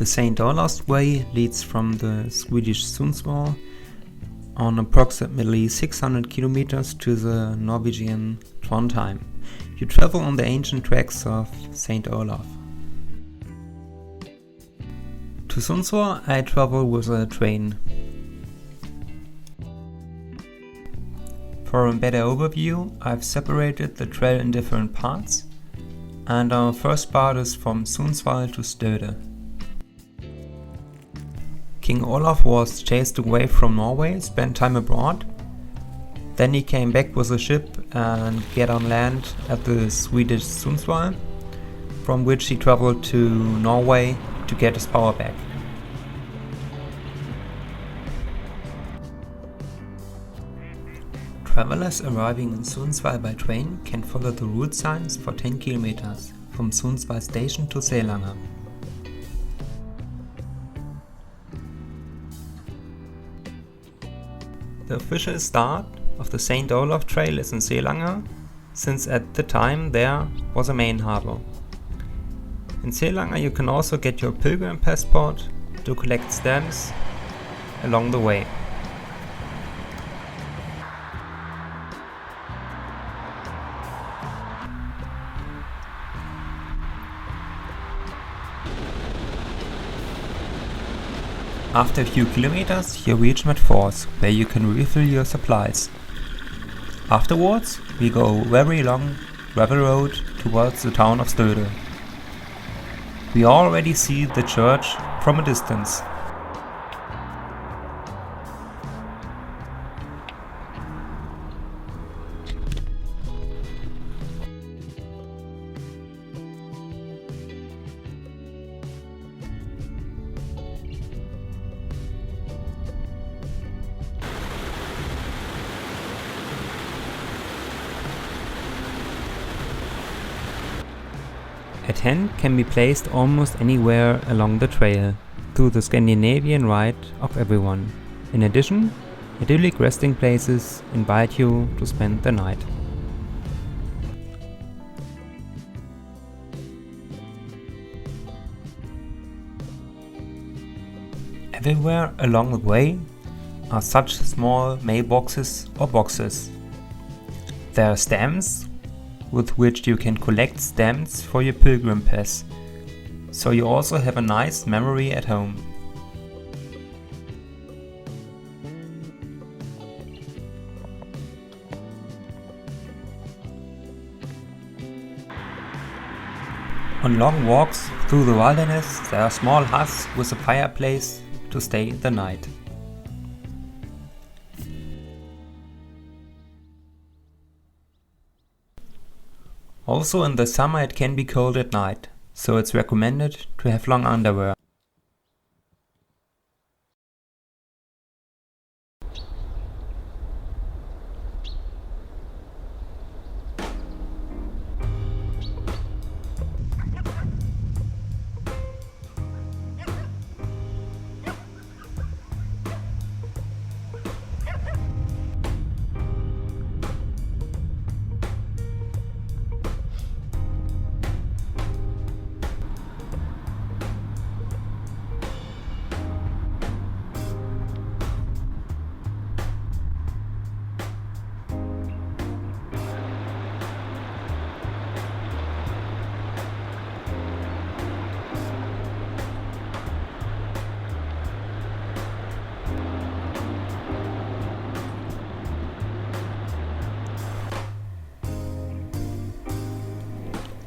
The OLAVSWEG leads from the Swedish Sundsvall on approximately 600 kilometers to the Norwegian Trondheim. You travel on the ancient tracks of St. Olav. To Sundsvall I travel with a train. For a better overview, I've separated the trail in different parts, and our first part is from Sundsvall to Støde. King Olav was chased away from Norway, spent time abroad. Then he came back with a ship and get on land at the Swedish Sundsvall, from which he traveled to Norway to get his power back. Travelers arriving in Sundsvall by train can follow the route signs for 10 kilometers from Sundsvall station to Seelanger. The official start of the St. Olav Trail is in Seelanger, since at the time there was a main harbour. In Seelanger you can also get your pilgrim passport to collect stamps along the way. After a few kilometers you reach Force, where you can refill your supplies. Afterwards we go a very long gravel road towards the town of Støde. We already see the church from a distance. A tent can be placed almost anywhere along the trail, to the Scandinavian right of everyone. In addition, idyllic resting places invite you to spend the night. Everywhere along the way are such small mailboxes or boxes. There are stamps with which you can collect stamps for your pilgrim pass, so you also have a nice memory at home. On long walks through the wilderness there are small huts with a fireplace to stay the night. Also in the summer it can be cold at night, so it's recommended to have long underwear.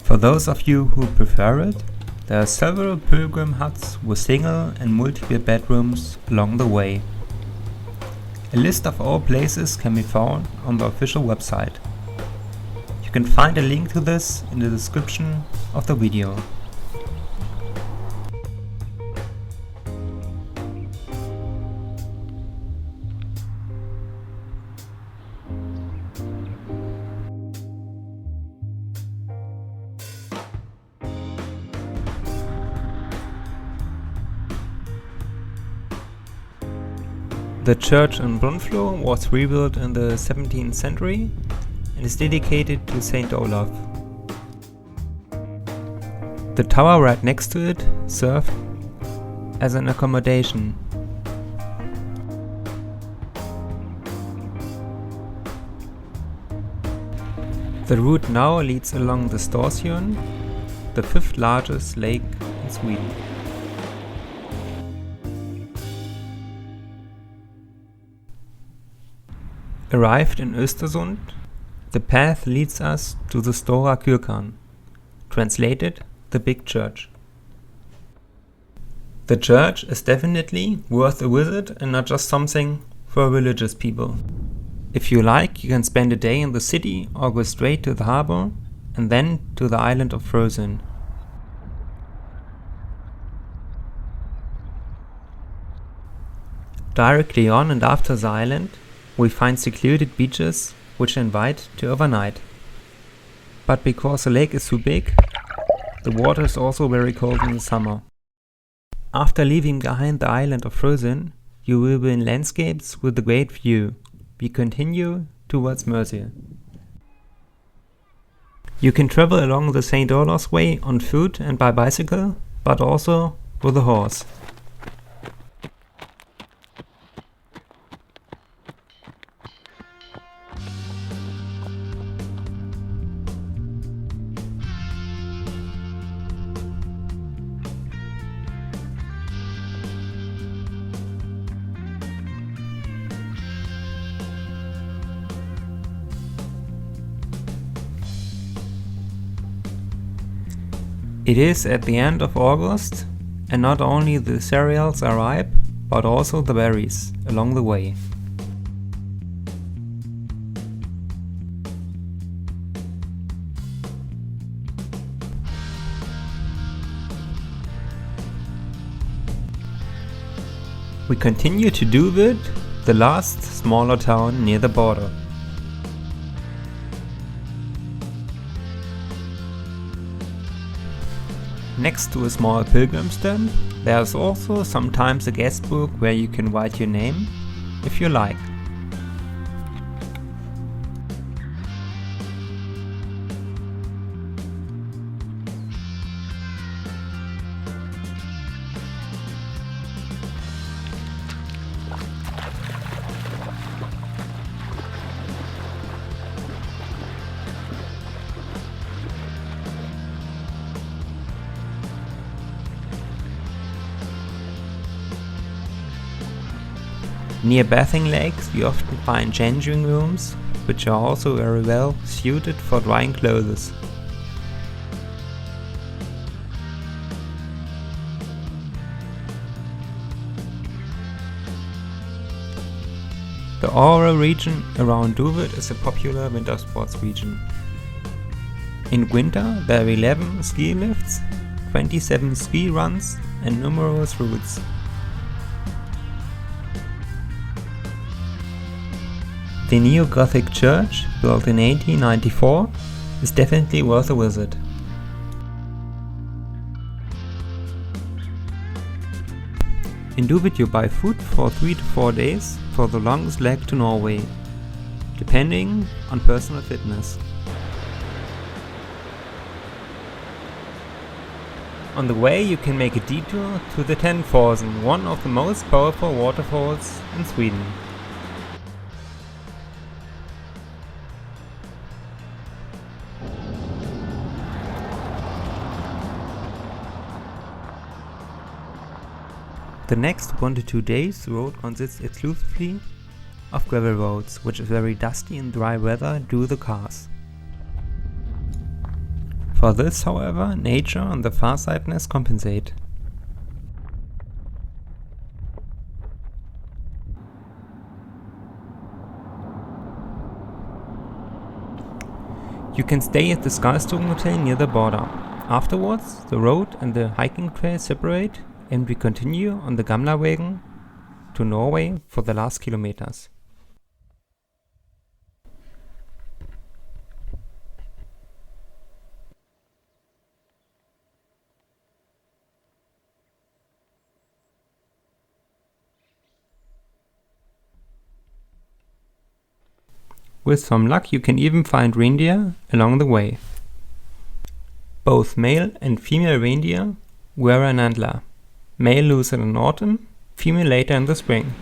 For those of you who prefer it, there are several pilgrim huts with single and multiple bedrooms along the way. A list of all places can be found on the official website. You can find a link to this in the description of the video. The church in BRUNFLO was rebuilt in the 17th century and is dedicated to St. Olav. The tower right next to it served as an accommodation. The route now leads along the Storsjön, the 5th largest lake in Sweden. Arrived in Östersund, the path leads us to the Stora Kyrkan, translated, the big church. The church is definitely worth a visit and not just something for religious people. If you like, you can spend a day in the city or go straight to the harbor and then to the island of Frösön. Directly on and after the island, we find secluded beaches which invite to overnight. But because the lake is so big, the water is also very cold in the summer. After leaving behind the island of Frösön, you will be in landscapes with a great view. We continue towards Mercia. You can travel along the St. OLAVSWEG on foot and by bicycle, but also with a horse. It is at the end of August, and not only the cereals are ripe, but also the berries along the way. We continue to Duvet, the last smaller town near the border. Next to a small pilgrim stand, there is also sometimes a guest book where you can write your name, if you like. Near bathing lakes we often find changing rooms, which are also very well suited for drying clothes. The Aura region around Duvet is a popular winter sports region. In winter there are 11 ski lifts, 27 ski runs and numerous routes. The neo-Gothic church, built in 1894, is definitely worth a visit. In Duvet you buy food for 3 to 4 days for the longest leg to Norway, depending on personal fitness. On the way you can make a detour to the Tenforsen, one of the most powerful waterfalls in Sweden. The next 1 to 2 days the road consists exclusively of gravel roads, which is very dusty in dry weather due to the cars. For this, however, nature and the farsightedness compensate. You can stay at the Skarstugen Hotel near the border. Afterwards, the road and the hiking trail separate, and we continue on the Gamlavägen to Norway for the last kilometers. With some luck you can even find reindeer along the way. Both male and female reindeer wear an antler, male looser in autumn, female later in the spring.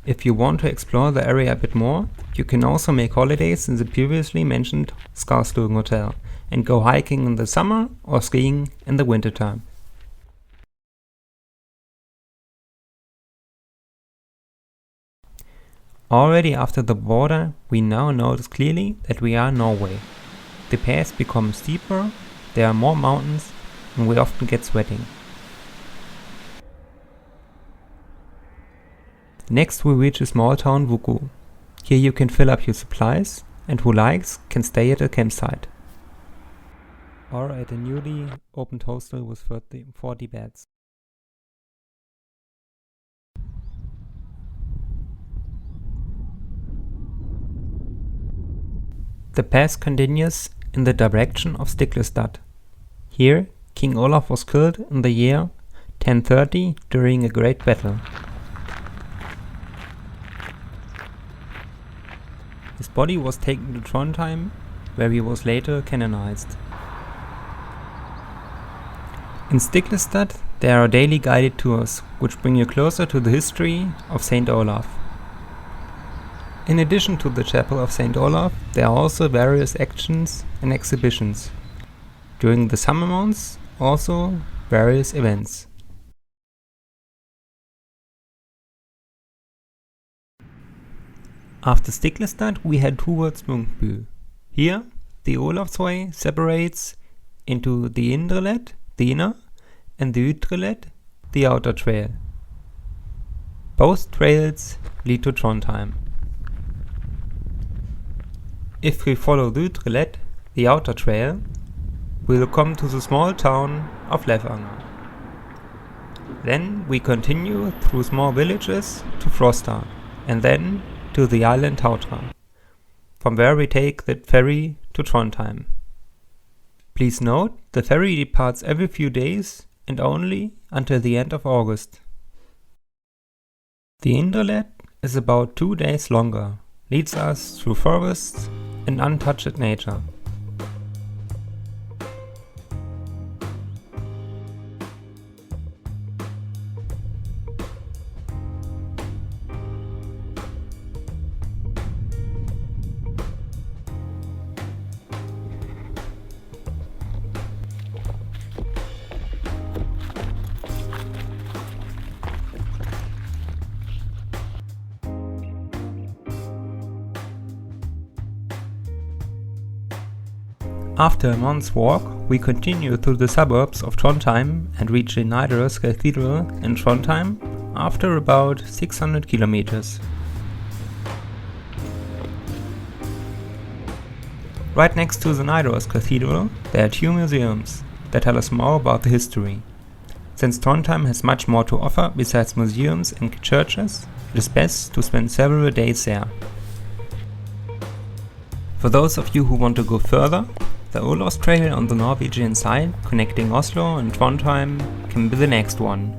If you want to explore the area a bit more, you can also make holidays in the previously mentioned Skarstugen Hotel and go hiking in the summer or skiing in the winter time. Already after the border, we now notice clearly that we are in Norway. The paths become steeper, there are more mountains, and we often get sweating. Next we reach a small town Vuku. Here you can fill up your supplies, and who likes can stay at a campsite. Or at a newly opened hostel with 40 beds. The path continues in the direction of Stiklestad. Here King Olav was killed in the year 1030 during a great battle. His body was taken to Trondheim, where he was later canonized. In Stiklestad there are daily guided tours, which bring you closer to the history of St. Olav. In addition to the chapel of St. Olav, there are also various actions and exhibitions. During the summer months, also various events. After Stiklestad we head towards Munkby. Here the OLAVSWEG separates into the INDRE, the inner, and the Ytre, the outer trail. Both trails lead to Trondheim. If we follow the Ytre, the outer trail, we will come to the small town of Levanger. Then we continue through small villages to Frosta, and then to the island Tautra, from where we take the ferry to Trondheim. Please note, the ferry departs every few days and only until the end of August. The INDRE is about 2 days longer, leads us through forests and untouched nature. After a month's walk, we continue through the suburbs of Trondheim and reach the Nidaros Cathedral in Trondheim after about 600 kilometers. Right next to the Nidaros Cathedral there are 2 museums that tell us more about the history. Since Trondheim has much more to offer besides museums and churches, it is best to spend several days there. For those of you who want to go further, the Olav Trail on the Norwegian side, connecting Oslo and Trondheim, can be the next one.